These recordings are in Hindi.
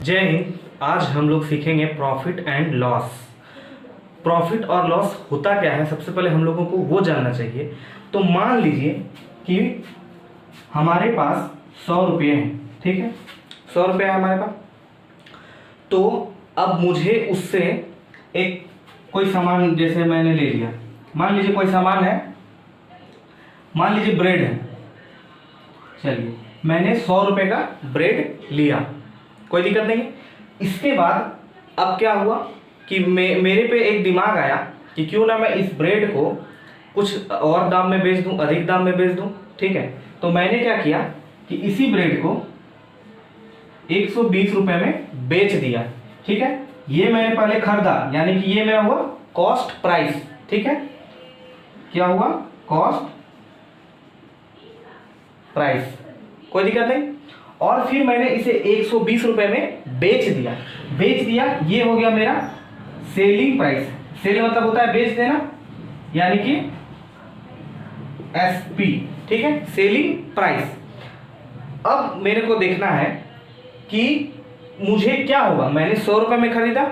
जय हिंद। आज हम लोग सीखेंगे प्रॉफिट एंड लॉस। प्रॉफिट और लॉस होता क्या है, सबसे पहले हम लोगों को वो जानना चाहिए। तो मान लीजिए कि हमारे पास 100 रुपये हैं, ठीक है, 100 रुपये है हमारे पास। तो अब मुझे उससे एक कोई सामान, जैसे मैंने ले लिया, मान लीजिए कोई सामान है, मान लीजिए ब्रेड है। चलिए, मैंने 100 रुपये का ब्रेड लिया, कोई दिक्कत नहीं। इसके बाद अब क्या हुआ कि मेरे पे एक दिमाग आया कि क्यों ना मैं इस ब्रेड को कुछ और दाम में बेच दूं, अधिक दाम में बेच दूं, ठीक है। तो मैंने क्या किया कि इसी ब्रेड को 120 रुपये में बेच दिया, ठीक है। ये मैंने पहले खरीदा, यानी कि ये मेरा हुआ कॉस्ट प्राइस, ठीक है। क्या हुआ? कॉस्ट प्राइस, कोई दिक्कत नहीं। और फिर मैंने इसे 120 रुपये में बेच दिया, ये हो गया मेरा सेलिंग प्राइस। सेलिंग मतलब होता है बेच देना, यानी कि एसपी, ठीक है, सेलिंग प्राइस। अब मेरे को देखना है कि मुझे क्या होगा। मैंने 100 रुपये में खरीदा,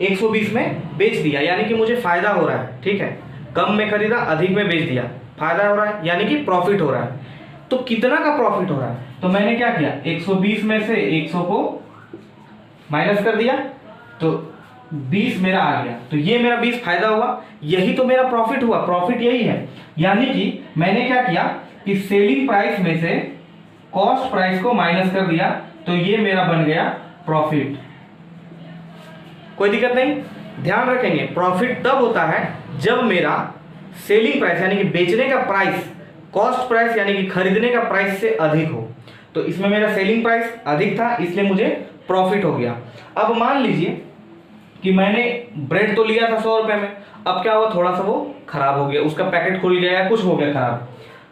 120 में बेच दिया, यानी कि मुझे फायदा हो रहा है, ठीक है। कम में खरीदा, अधिक में बेच दिया, फायदा हो रहा है, यानी कि प्रॉफिट हो रहा है। तो कितना का प्रॉफिट हो रहा है? तो मैंने क्या किया, 120 में से 100 को माइनस कर दिया, तो 20 मेरा आ गया। तो ये मेरा 20 फायदा हुआ, यही तो मेरा प्रॉफिट हुआ। प्रॉफिट यही है, यानी कि मैंने क्या किया कि सेलिंग प्राइस में से कॉस्ट प्राइस को माइनस कर दिया, तो ये मेरा बन गया प्रॉफिट। कोई दिक्कत नहीं। ध्यान रखेंगे, प्रॉफिट तब होता है जब मेरा सेलिंग प्राइस यानी कि बेचने का प्राइस कॉस्ट प्राइस यानी कि खरीदने का प्राइस से अधिक हो। तो इसमें मेरा सेलिंग प्राइस अधिक था, इसलिए मुझे प्रॉफिट हो गया। अब मान लीजिए कि मैंने ब्रेड तो लिया था 100 रुपये में, अब क्या हुआ, थोड़ा सा वो खराब हो गया, उसका पैकेट खुल गया या कुछ हो गया खराब।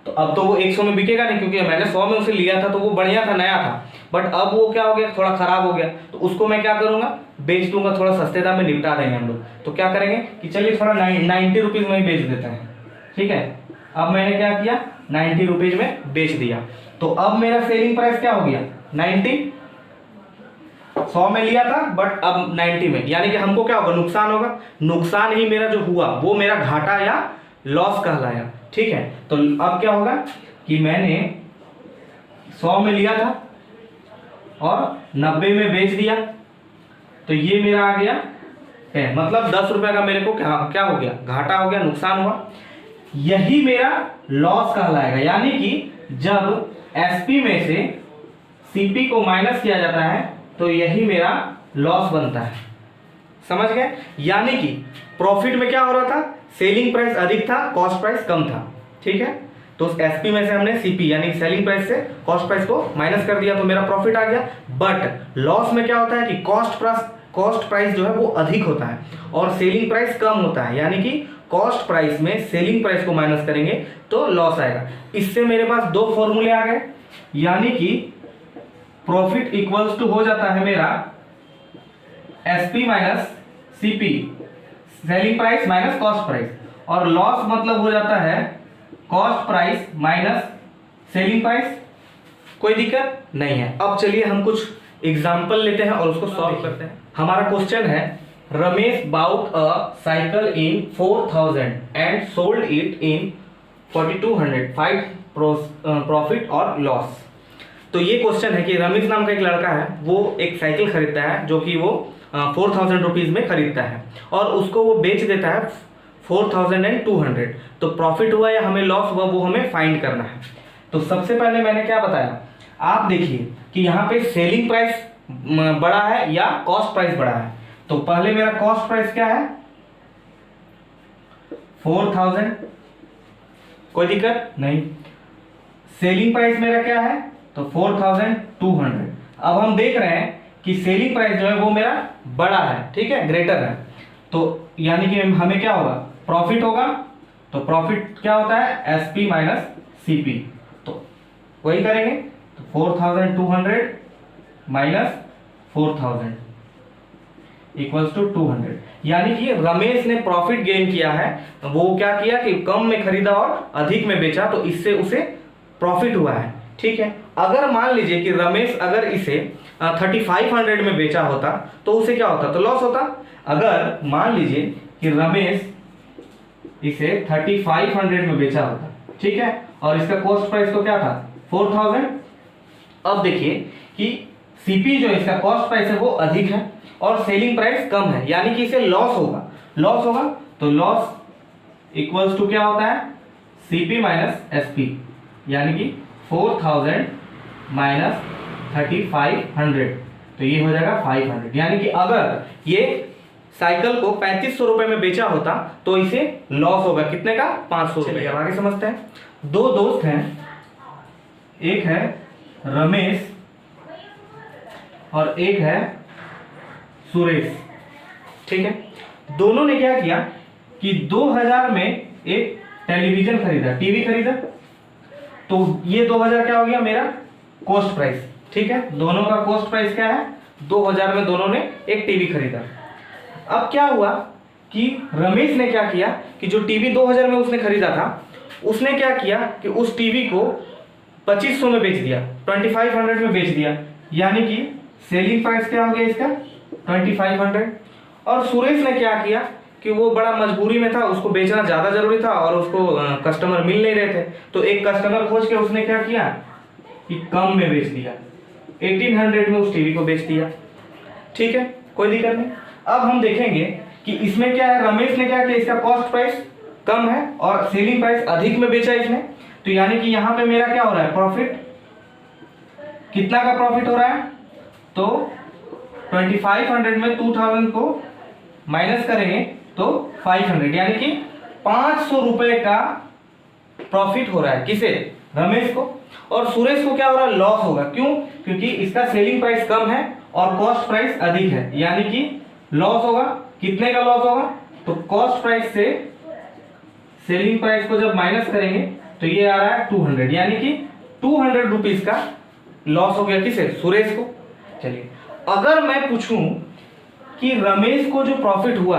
तो अब तो वो 100 में बिकेगा नहीं, क्योंकि मैंने 100 में उसे लिया था तो वो बढ़िया था, नया था। बट अब वो क्या हो गया, थोड़ा खराब हो गया। तो उसको मैं क्या करूंगा, बेच दूंगा, थोड़ा सस्ते दाम में निपटा देंगे हम लोग। तो क्या करेंगे कि चलिए थोड़ा 90 रुपीज़ में ही बेच देते हैं, ठीक है। अब मैंने क्या किया, 90 रुपीज़ में बेच दिया। तो अब मेरा सेलिंग प्राइस क्या हो गया, 90। 100 में लिया था बट अब 90 में, यानी कि हमको क्या होगा, नुकसान होगा। नुकसान ही मेरा जो हुआ वो मेरा घाटा या लॉस कहलाया, ठीक है। तो अब क्या होगा कि मैंने 100 में लिया था और 90 में बेच दिया, तो ये मेरा आ गया है, मतलब 10 रुपये का मेरे को क्या हो गया, घाटा हो गया, नुकसान हुआ। यही मेरा लॉस कहलाएगा, यानी कि जब एसपी में से सीपी को माइनस किया जाता है तो यही मेरा लॉस बनता है। समझ गए? यानी कि प्रॉफिट में क्या हो रहा था, सेलिंग प्राइस अधिक था, कॉस्ट प्राइस कम था, ठीक है। तो एसपी में से हमने सीपी यानी सेलिंग प्राइस से कॉस्ट प्राइस को माइनस कर दिया, तो मेरा प्रॉफिट आ गया। बट लॉस में क्या होता है कि कॉस्ट प्राइस जो है वो अधिक होता है और सेलिंग प्राइस कम होता है, यानी कि कॉस्ट प्राइस में सेलिंग प्राइस को माइनस करेंगे तो लॉस आएगा। इससे मेरे पास दो फॉर्मूले आ गए, यानी कि प्रॉफिट इक्वल्स टू हो जाता है मेरा SP minus CP, selling price minus cost price, और लॉस मतलब हो जाता है cost price minus selling price. कोई दिक्कत नहीं है। अब चलिए हम कुछ एग्जाम्पल लेते हैं और उसको सॉल्व करते हैं। हमारा क्वेश्चन है, Ramesh bought a cycle in 4000 and sold it in 4200, find profit और लॉस। तो ये क्वेश्चन है कि रमेश नाम का एक लड़का है, वो एक साइकिल खरीदता है जो कि वो 4000 रुपीज़ में खरीदता है और उसको वो बेच देता है 4200। तो प्रॉफिट हुआ या हमें लॉस हुआ वो हमें फाइंड करना है। तो सबसे पहले मैंने क्या बताया, आप देखिए कि यहाँ पे सेलिंग प्राइस बड़ा है या कॉस्ट प्राइस बड़ा है। तो पहले मेरा कॉस्ट प्राइस क्या है, 4000, कोई दिक्कत नहीं। सेलिंग प्राइस मेरा क्या है, तो 4200। अब हम देख रहे हैं कि सेलिंग प्राइस जो है वो मेरा बड़ा है, ठीक है, ग्रेटर है। तो यानी कि हमें क्या होगा, प्रॉफिट होगा। तो प्रॉफिट क्या होता है, एसपी माइनस सीपी। तो वही करेंगे, तो 4200 माइनस 4000 इक्वल्स टू 200। यानी कि रमेश ने प्रॉफिट गेन किया है, वो क्या किया कि कम में खरीदा और अधिक में बेचा, तो इससे उसे प्रॉफिट हुआ है, ठीक है। अगर मान लीजिए कि रमेश अगर इसे 3500 में बेचा होता तो उसे क्या होता, तो लॉस होता। अगर मान लीजिए कि रमेश इसे 3500 में बेचा होता, ठीक है, और इसका कॉस्ट प्राइस तो क्या था 4000। अब देखिए कि सीपी जो इसका कॉस्ट प्राइस है वो अधिक है और सेलिंग प्राइस कम है, यानी कि इसे लॉस होगा। लॉस होगा तो लॉस इक्वल्स टू क्या होता है, सीपी माइनस एसपी, यानी कि 4000 माइनस 3500, तो ये हो जाएगा 500। यानी कि अगर ये साइकिल को 3500 रुपए में बेचा होता तो इसे लॉस होगा कितने का, 500 रुपए। अब आगे समझते हैं। दो दोस्त हैं, एक है रमेश और एक है सुरेश, ठीक है। दोनों ने क्या किया कि 2000 में एक टेलीविजन खरीदा, टीवी खरीदा, तो ये 2000 क्या हो गया मेरा कॉस्ट प्राइस, ठीक है। दोनों का कॉस्ट प्राइस क्या है 2000 में दोनों ने एक टीवी खरीदा। अब क्या हुआ कि रमेश ने क्या किया कि जो टीवी 2000 में उसने खरीदा था, उसने क्या किया कि उस टीवी को 2500 में बेच दिया, 2500 में बेच दिया, यानी कि सेलिंग प्राइस क्या हो गया इसका 2500। और सुरेश ने क्या किया कि वो बड़ा मजबूरी में था, उसको बेचना ज़्यादा जरूरी था और उसको कस्टमर मिल नहीं रहे थे, तो एक कस्टमर खोज के उसने क्या किया कि कम में बेच दिया, 1800 में उस टीवी को बेच दिया, ठीक है, कोई दिक्कत नहीं। अब हम देखेंगे कि इसमें क्या है, रमेश ने क्या किया, इसका कॉस्ट प्राइस कम है और सेलिंग प्राइस अधिक में बेचा इसने, तो यानी कि यहाँ पे मेरा क्या हो रहा है प्रॉफिट, कितना का प्रॉफिट हो रहा है, तो 2500 में 2000 को माइनस करेंगे तो 500, यानी कि 500 रुपए का प्रॉफिट हो रहा है किसे, रमेश को। और सुरेश को क्या हो रहा है, लॉस होगा। क्यों, क्योंकि इसका सेलिंग प्राइस कम है और कॉस्ट प्राइस अधिक है, यानी कि लॉस होगा। कितने का लॉस होगा, तो कॉस्ट प्राइस से सेलिंग प्राइस को जब माइनस करेंगे तो ये आ रहा है 200, यानी कि 200 रुपीज का लॉस हो गया किसे, सुरेश को। चलिए अगर मैं पूछूं कि रमेश को जो प्रॉफिट हुआ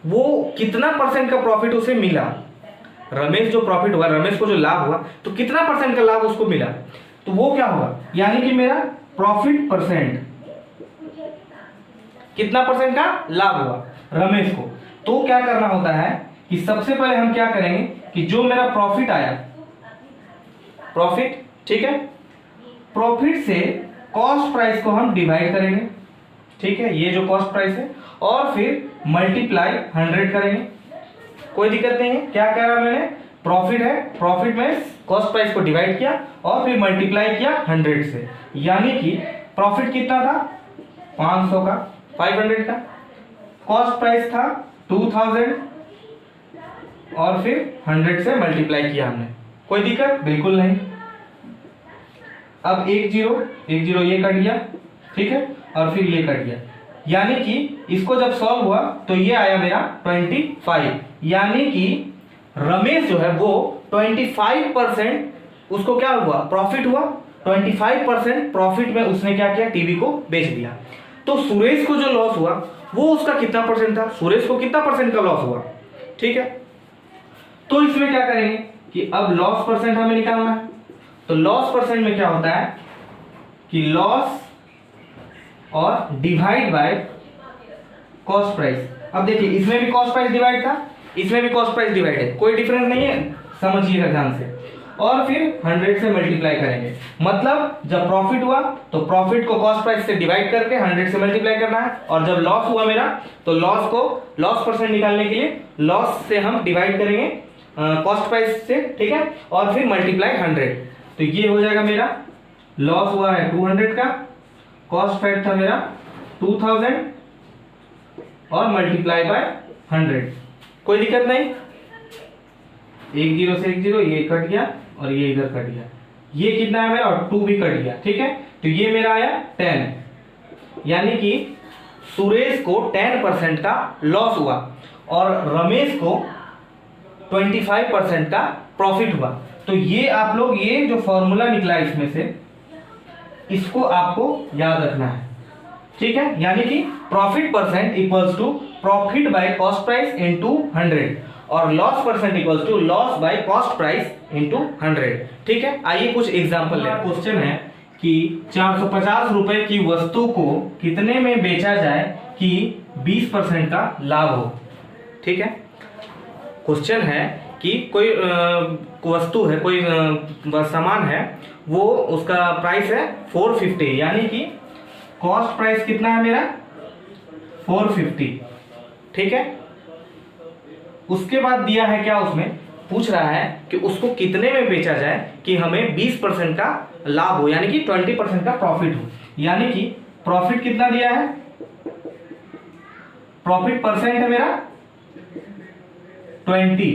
वो कितना परसेंट का प्रॉफिट उसे मिला, रमेश जो प्रॉफिट हुआ, रमेश को जो लाभ हुआ, तो कितना परसेंट का लाभ उसको मिला, तो वो क्या होगा, यानी कि मेरा प्रॉफिट परसेंट, कितना परसेंट का लाभ हुआ रमेश को। तो क्या करना होता है कि सबसे पहले हम क्या करेंगे कि जो मेरा प्रॉफिट आया, प्रॉफिट, ठीक है, प्रॉफिट से कॉस्ट प्राइस को हम डिवाइड करेंगे, ठीक है, ये जो कॉस्ट प्राइस है, और फिर मल्टीप्लाई 100 करेंगे। कोई दिक्कत नहीं है। क्या कह रहा मैंने, प्रॉफिट है, प्रॉफिट में कॉस्ट प्राइस को डिवाइड किया और फिर मल्टीप्लाई किया 100 से, यानी कि प्रॉफिट कितना था 500 का, 500 का, कॉस्ट प्राइस था 2000 और फिर 100 से मल्टीप्लाई किया हमने। कोई दिक्कत बिल्कुल नहीं। अब 1 0 ये कट गया, ठीक है, और फिर ये कट गया, यानी कि इसको जब सॉल्व हुआ तो ये आया मेरा 25, यानी कि रमेश जो है वो 25% उसको क्या हुआ, प्रॉफिट हुआ, 25% प्रॉफिट में उसने क्या किया, टीवी को बेच दिया। तो सुरेश को जो लॉस हुआ वो उसका कितना परसेंट था, सुरेश को कितना परसेंट का लॉस हुआ, ठीक है। तो इसमें क्या करेंगे कि अब लॉस परसेंट हमें निकालना है। तो लॉस परसेंट में क्या होता है कि लॉस और डिवाइड बाय कॉस्ट प्राइस। अब देखिए इसमें भी कॉस्ट प्राइस डिवाइड था, इसमें भी कॉस्ट प्राइस डिवाइड है, कोई डिफरेंस नहीं है, समझिएगा ध्यान से। और फिर 100 से मल्टीप्लाई करेंगे, मतलब जब प्रॉफिट हुआ तो प्रॉफिट को कॉस्ट प्राइस से डिवाइड करके 100 से मल्टीप्लाई करना है, और जब लॉस हुआ मेरा तो लॉस को, लॉस परसेंट निकालने के लिए लॉस से हम डिवाइड करेंगे कॉस्ट प्राइस से, ठीक है, और फिर मल्टीप्लाई 100। तो ये हो जाएगा मेरा लॉस हुआ है 200 का, कॉस्ट प्राइस था मेरा 2000 और मल्टीप्लाई बाय 100। कोई दिक्कत नहीं। 1 0 से 1 0 ये कट गया और ये इधर कट गया, ये कितना है मेरा, और 2 भी कट गया, ठीक है। तो ये मेरा आया 10, यानी कि सुरेश को 10% का लॉस हुआ और रमेश को 25% का प्रॉफिट हुआ। तो ये आप लोग, ये जो फॉर्मूला निकला इसमें से, इसको आपको याद रखना है, ठीक है। यानी कि profit percent equals to profit by cost price into 100 और loss percent equals to loss by cost price into 100, ठीक है। आइए कुछ एग्जांपल लें। क्वेश्चन है कि 450 रुपए की वस्तु को कितने में बेचा जाए कि 20% का लाभ हो। ठीक है, क्वेश्चन है कि कोई वस्तु है, कोई सामान है, वो उसका प्राइस है 450, यानी कि कॉस्ट प्राइस कितना है मेरा 450। ठीक है, उसके बाद दिया है क्या, उसमें पूछ रहा है कि उसको कितने में बेचा जाए कि हमें 20% का लाभ हो, यानी कि 20% का प्रॉफिट हो। यानी कि प्रॉफिट कितना दिया है, प्रॉफिट परसेंट है मेरा 20,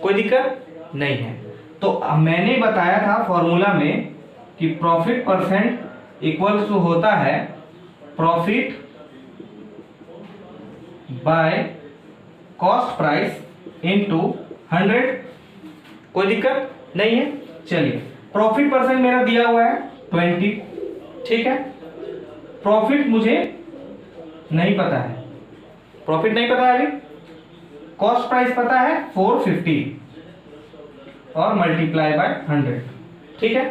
कोई दिक्कत नहीं है। तो मैंने बताया था फॉर्मूला में कि प्रॉफिट परसेंट इक्वल्स टू होता है profit by cost price into 100, कोई दिक्कत नहीं है। चलिए, प्रॉफिट परसेंट मेरा दिया हुआ है 20, ठीक है। प्रॉफिट मुझे नहीं पता है, प्रॉफिट नहीं पता है अभी, कॉस्ट प्राइस पता है 450 और मल्टीप्लाई बाय 100, ठीक है।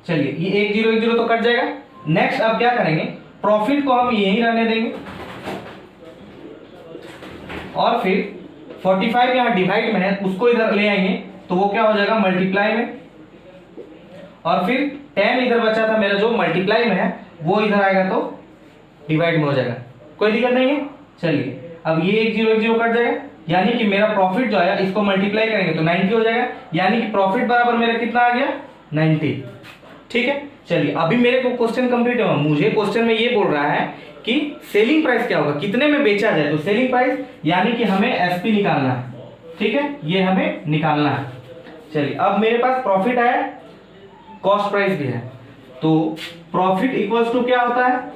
चलिए, ये 1 0 1 0 तो कट जाएगा। नेक्स्ट अब क्या करेंगे, प्रॉफिट को हम यहीं रहने देंगे और फिर 45 यहाँ डिवाइड में है, उसको इधर ले आएंगे तो वो क्या हो जाएगा मल्टीप्लाई में, और फिर 10 इधर बचा था मेरा जो मल्टीप्लाई में है वो इधर आएगा तो डिवाइड में हो जाएगा, कोई दिक्कत नहीं है। चलिए, अब ये 1 0 1 0 कट जाएगा, यानी कि मेरा प्रॉफिट जो आया इसको मल्टीप्लाई करेंगे तो 90 हो जाएगा, यानी कि प्रॉफिट बराबर मेरा कितना आ गया 90, ठीक है। चलिए, अभी मेरे को क्वेश्चन कंप्लीट हुआ, मुझे क्वेश्चन में ये बोल रहा है कि सेलिंग प्राइस क्या होगा, कितने में बेचा जाए, तो सेलिंग प्राइस यानी कि हमें एसपी निकालना है, ठीक है, ये हमें निकालना है। चलिए, अब मेरे पास प्रॉफिट आया, कॉस्ट प्राइस भी है, तो प्रॉफिट इक्वल्स टू क्या होता है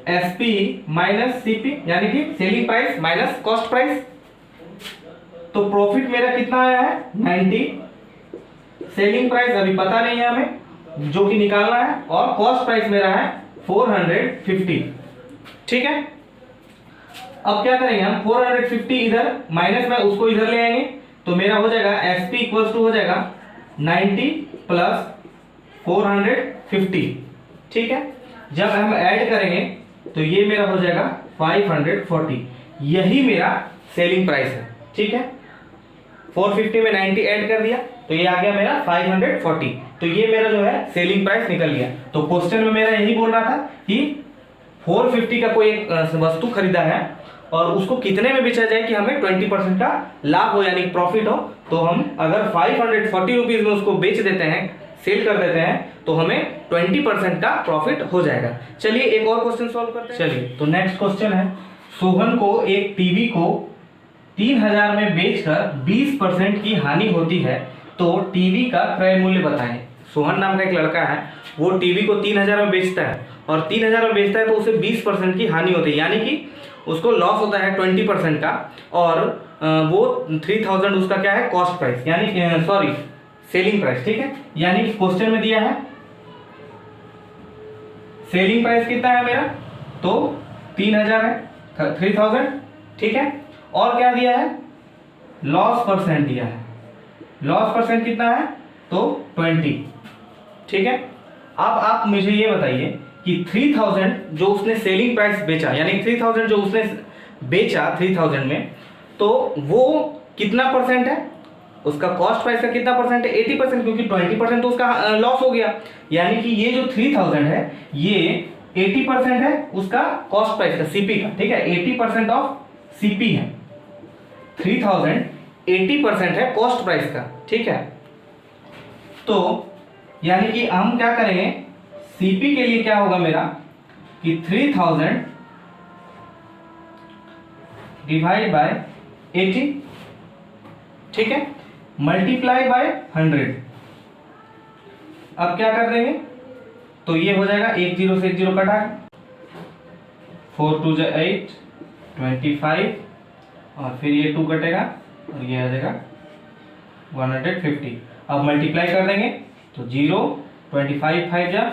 एसपी माइनस सीपी, यानी कि selling price minus cost price. तो प्रॉफिट मेरा कितना आया है 90, सेलिंग प्राइस अभी पता नहीं है हमें जो कि निकालना है, और कॉस्ट प्राइस मेरा है 450, ठीक है। अब क्या करेंगे हम, 450 इधर माइनस में उसको इधर ले आएंगे तो मेरा हो जाएगा एसपी इक्वल्स टू हो जाएगा 90 प्लस 450, ठीक है। जब हम ऐड करेंगे तो ये मेरा हो जाएगा 540, यही मेरा सेलिंग प्राइस है, ठीक है। 450 में 90 ऐड कर दिया तो ये आ गया मेरा 540, तो ये मेरा जो है सेलिंग प्राइस निकल गया। तो क्वेश्चन में मेरा यही बोल रहा था कि 450 का कोई एक वस्तु खरीदा है और उसको कितने में बेचा जाए कि हमें 20% का लाभ हो, यानी प्रॉफिट हो। तो हम अगर 540 रुपीज में उसको बेच देते हैं, सेल कर देते हैं, तो हमें 20% का प्रॉफिट हो जाएगा। चलिए, एक और क्वेश्चन सॉल्व करते हैं। चलिए, तो नेक्स्ट क्वेश्चन है, सोहन को एक टीवी को 3000 में बेचकर 20% की हानि होती है, तो टीवी का क्रय मूल्य बताएं। सोहन नाम का एक लड़का है, वो टीवी को 3000 में बेचता है और 3000 में बेचता है तो उसे 20% की हानि होती है, यानी कि उसको लॉस होता है 20% का, और वो 3000 उसका क्या है कॉस्ट प्राइस, यानी सॉरी सेलिंग प्राइस, ठीक है। यानी कि क्वेश्चन में दिया है सेलिंग प्राइस कितना है मेरा, तो 3000 है, 3000, ठीक है। और क्या दिया है, लॉस परसेंट दिया है, लॉस परसेंट कितना है तो 20, ठीक है। अब आप मुझे ये बताइए कि 3000 जो उसने सेलिंग प्राइस बेचा, यानी 3000 जो उसने बेचा 3000 में, तो वो कितना परसेंट है, उसका कॉस्ट प्राइस का कितना परसेंट है 80%, क्योंकि 20% तो उसका लॉस हो गया, यानी कि ये जो 3000 है ये 80% है उसका कॉस्ट प्राइस का, सीपी का, ठीक है। 80% ऑफ सीपी है, 3000 80% है कॉस्ट प्राइस का, ठीक है। तो यानी कि हम क्या करेंगे, सीपी के लिए क्या होगा मेरा कि 3000 डिवाइड बाय 80, ठीक है, मल्टीप्लाई बाय 100। अब क्या कर देंगे, तो ये हो जाएगा 1 0 से 1 0 कटा, 4 2 8 25, और फिर ये 2 कटेगा और ये आ जाएगा 150। अब मल्टीप्लाई कर देंगे तो 0 25 5 जा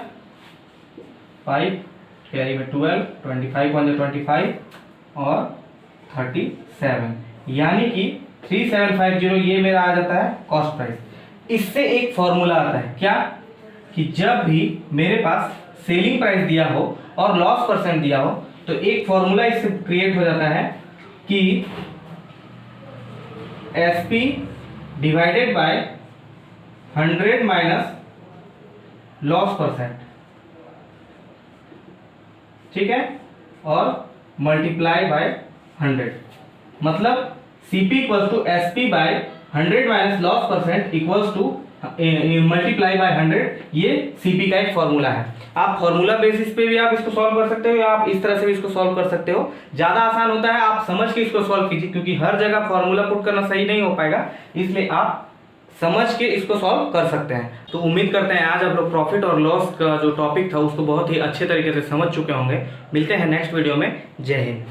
5, कैरी में 12, 25 1 25 और 37, यानी कि 3750 ये मेरा आ जाता है कॉस्ट प्राइस। इससे एक फॉर्मूला आता है क्या, कि जब भी मेरे पास सेलिंग प्राइस दिया हो और लॉस परसेंट दिया हो तो एक फॉर्मूला इससे क्रिएट हो जाता है कि SP divided by 100 minus loss percent, ठीक है, और मल्टीप्लाई बाय 100, मतलब CP equals to SP by 100 minus loss percent equals to multiply by 100। ये CP का एक फॉर्मूला है। आप फॉर्मूला बेसिस पे भी आप इसको सॉल्व कर सकते हो या आप इस तरह से भी इसको सॉल्व कर सकते हो। ज्यादा आसान होता है आप समझ के इसको सॉल्व कीजिए, क्योंकि हर जगह फॉर्मूला पुट करना सही नहीं हो पाएगा, इसलिए आप समझ के इसको सॉल्व कर सकते हैं। तो उम्मीद करते हैं आज आप लोग प्रॉफिट और लॉस का जो टॉपिक था उसको बहुत ही अच्छे तरीके से समझ चुके होंगे। मिलते हैं नेक्स्ट वीडियो में। जय हिंद।